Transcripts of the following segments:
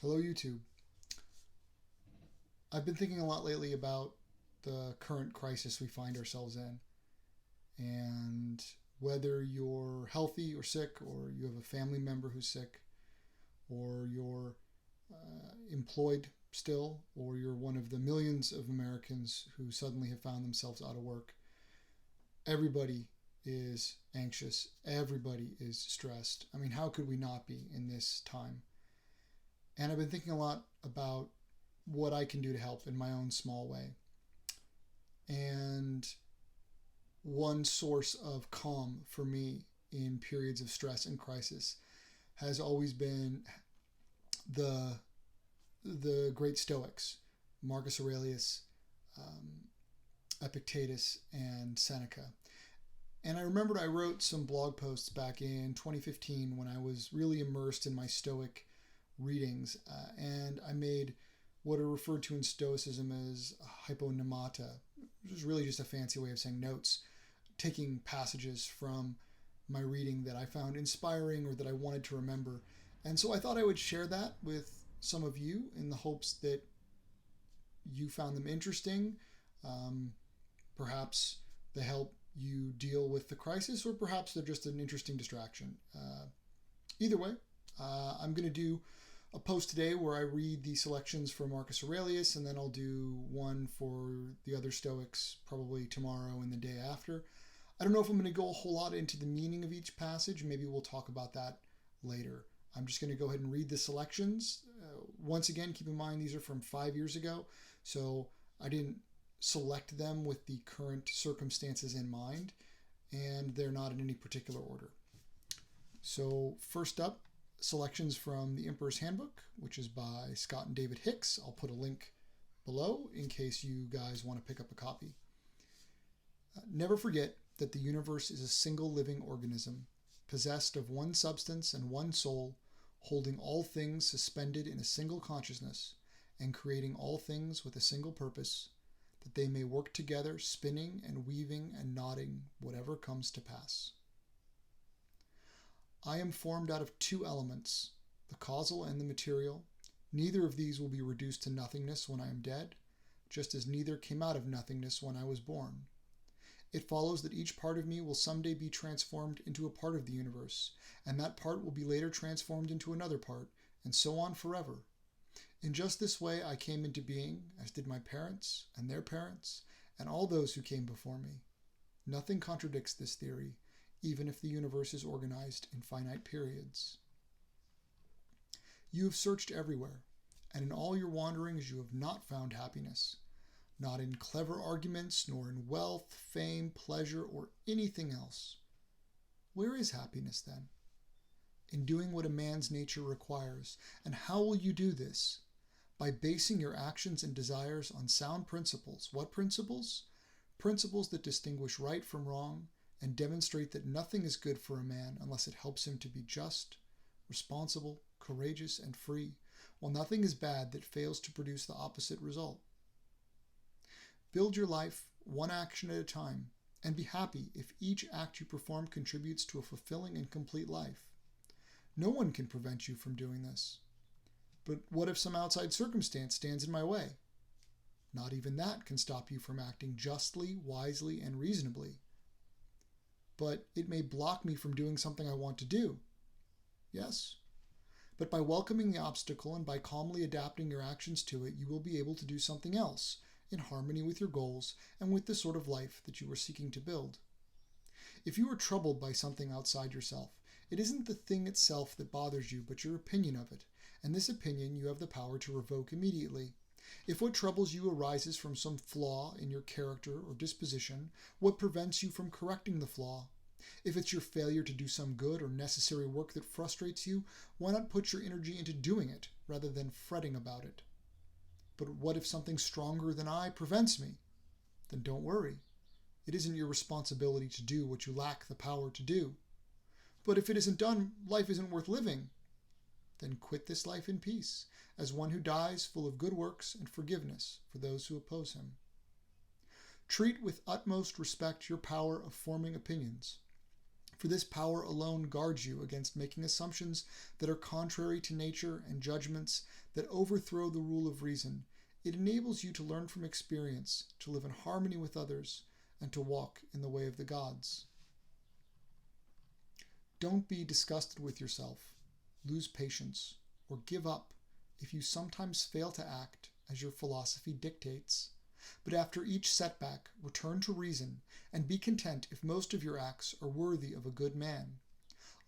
Hello, YouTube. I've been thinking a lot lately about the current crisis we find ourselves in, and whether you're healthy or sick, or you have a family member who's sick, or you're employed still, or you're one of the millions of Americans who suddenly have found themselves out of work. Everybody is anxious. Everybody is stressed. I mean, how could we not be in this time? And I've been thinking a lot about what I can do to help in my own small way. And one source of calm for me in periods of stress and crisis has always been the great Stoics, Marcus Aurelius, Epictetus, and Seneca. And I remembered I wrote some blog posts back in 2015 when I was really immersed in my Stoic readings, and I made what are referred to in Stoicism as hyponemata, which is really just a fancy way of saying notes, taking passages from my reading that I found inspiring or that I wanted to remember. And so I thought I would share that with some of you in the hopes that you found them interesting. Perhaps they help you deal with the crisis, or perhaps they're just an interesting distraction. Either way, I'm going to do a post today where I read the selections for Marcus Aurelius, and then I'll do one for the other Stoics probably tomorrow and the day after. I don't know if I'm going to go a whole lot into the meaning of each passage. Maybe we'll talk about that later. I'm just going to go ahead and read the selections. Once again, keep in mind these are from 5 years ago, so I didn't select them with the current circumstances in mind, and they're not in any particular order. So first up, selections from the Emperors Handbook, which is by Scott and David Hicks. I'll put a link below in case you guys want to pick up a copy. Never forget that the universe is a single living organism, possessed of one substance and one soul, holding all things suspended in a single consciousness, and creating all things with a single purpose, that they may work together, spinning and weaving and knotting whatever comes to pass. I am formed out of two elements, the causal and the material. Neither of these will be reduced to nothingness when I am dead, just as neither came out of nothingness when I was born. It follows that each part of me will someday be transformed into a part of the universe, and that part will be later transformed into another part, and so on forever. In just this way I came into being, as did my parents and their parents, and all those who came before me. Nothing contradicts this theory, even if the universe is organized in finite periods. You have searched everywhere, and in all your wanderings you have not found happiness, not in clever arguments, nor in wealth, fame, pleasure, or anything else. Where is happiness then? In doing what a man's nature requires. And how will you do this? By basing your actions and desires on sound principles. What principles? Principles that distinguish right from wrong, and demonstrate that nothing is good for a man unless it helps him to be just, responsible, courageous, and free, while nothing is bad that fails to produce the opposite result. Build your life one action at a time, and be happy if each act you perform contributes to a fulfilling and complete life. No one can prevent you from doing this. But what if some outside circumstance stands in my way? Not even that can stop you from acting justly, wisely, and reasonably. But it may block me from doing something I want to do. Yes. But by welcoming the obstacle and by calmly adapting your actions to it, you will be able to do something else in harmony with your goals and with the sort of life that you are seeking to build. If you are troubled by something outside yourself, it isn't the thing itself that bothers you, but your opinion of it, and this opinion you have the power to revoke immediately. If what troubles you arises from some flaw in your character or disposition, what prevents you from correcting the flaw? If it's your failure to do some good or necessary work that frustrates you, why not put your energy into doing it rather than fretting about it? But what if something stronger than I prevents me? Then don't worry. It isn't your responsibility to do what you lack the power to do. But if it isn't done, life isn't worth living. Then quit this life in peace, as one who dies full of good works and forgiveness for those who oppose him. Treat with utmost respect your power of forming opinions. For this power alone guards you against making assumptions that are contrary to nature and judgments that overthrow the rule of reason. It enables you to learn from experience, to live in harmony with others, and to walk in the way of the gods. Don't be disgusted with yourself, lose patience, or give up if you sometimes fail to act as your philosophy dictates. But after each setback, return to reason and be content if most of your acts are worthy of a good man.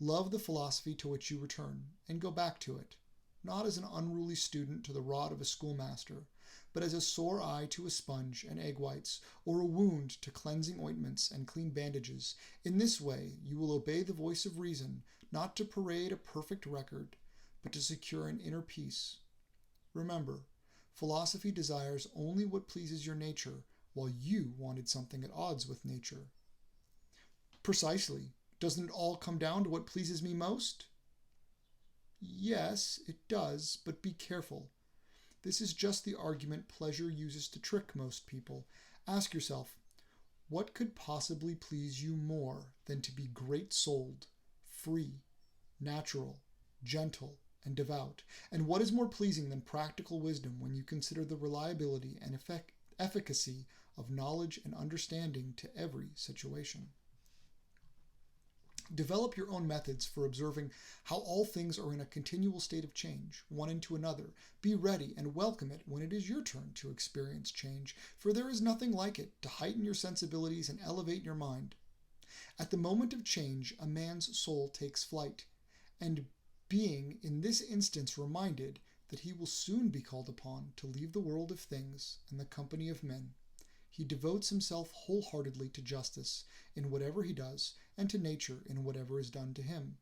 Love the philosophy to which you return and go back to it, not as an unruly student to the rod of a schoolmaster, but as a sore eye to a sponge and egg whites, or a wound to cleansing ointments and clean bandages. In this way, you will obey the voice of reason, not to parade a perfect record, but to secure an inner peace. Remember, philosophy desires only what pleases your nature, while you wanted something at odds with nature. Precisely. Doesn't it all come down to what pleases me most? Yes, it does, but be careful. This is just the argument pleasure uses to trick most people. Ask yourself, what could possibly please you more than to be great-souled, free, natural, gentle, and devout? And what is more pleasing than practical wisdom when you consider the reliability and efficacy of knowledge and understanding to every situation? Develop your own methods for observing how all things are in a continual state of change, one into another. Be ready and welcome it when it is your turn to experience change, for there is nothing like it to heighten your sensibilities and elevate your mind. At the moment of change, a man's soul takes flight, and being in this instance reminded that he will soon be called upon to leave the world of things and the company of men, he devotes himself wholeheartedly to justice in whatever he does, and to nature in whatever is done to him.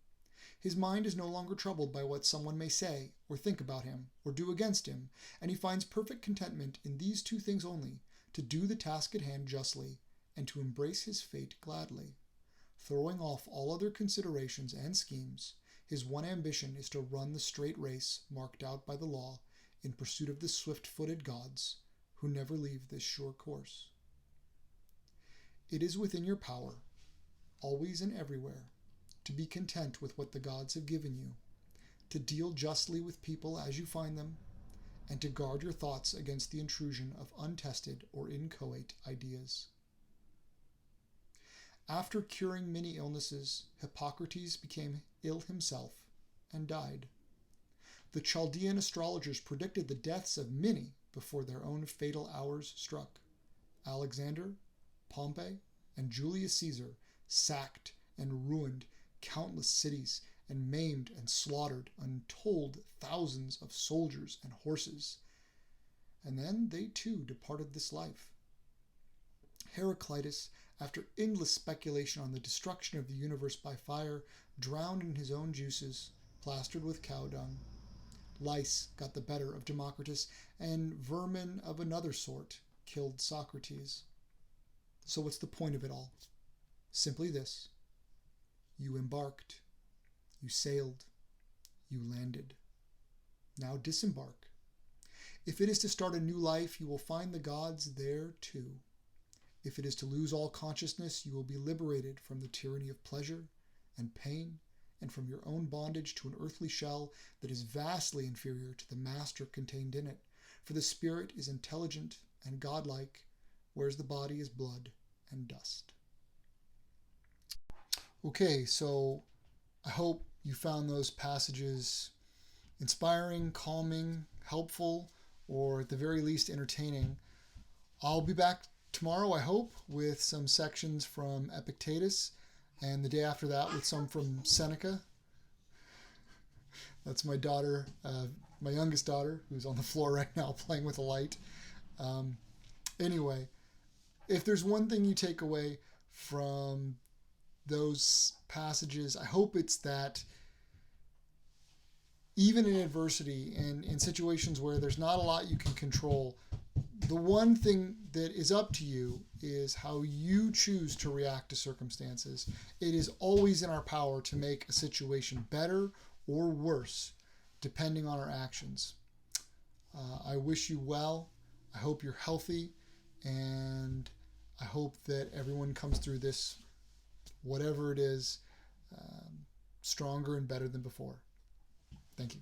His mind is no longer troubled by what someone may say, or think about him, or do against him, and he finds perfect contentment in these two things only, to do the task at hand justly, and to embrace his fate gladly. Throwing off all other considerations and schemes, his one ambition is to run the straight race marked out by the law, in pursuit of the swift-footed gods, who never leave this sure course. It is within your power, always and everywhere, to be content with what the gods have given you, to deal justly with people as you find them, and to guard your thoughts against the intrusion of untested or inchoate ideas. After curing many illnesses, Hippocrates became ill himself and died. The Chaldean astrologers predicted the deaths of many before their own fatal hours struck. Alexander, Pompey, and Julius Caesar sacked and ruined countless cities and maimed and slaughtered untold thousands of soldiers and horses. And then they too departed this life. Heraclitus, after endless speculation on the destruction of the universe by fire, drowned in his own juices, plastered with cow dung. Lice got the better of Democritus, and vermin of another sort killed Socrates. So what's the point of it all? Simply this: you embarked, you sailed, you landed. Now disembark. If it is to start a new life, you will find the gods there too. If it is to lose all consciousness, you will be liberated from the tyranny of pleasure and pain, and from your own bondage to an earthly shell that is vastly inferior to the master contained in it. For the spirit is intelligent and godlike, whereas the body is blood and dust. Okay, so I hope you found those passages inspiring, calming, helpful, or at the very least entertaining. I'll be back tomorrow, I hope, with some sections from Epictetus, and the day after that with some from Seneca. That's my daughter, my youngest daughter, who's on the floor right now playing with a light. Anyway, if there's one thing you take away from those passages, I hope it's that even in adversity and in situations where there's not a lot you can control, the one thing that is up to you is how you choose to react to circumstances. It is always in our power to make a situation better or worse, depending on our actions. I wish you well. I hope you're healthy, and I hope that everyone comes through this, whatever it is, stronger and better than before. Thank you.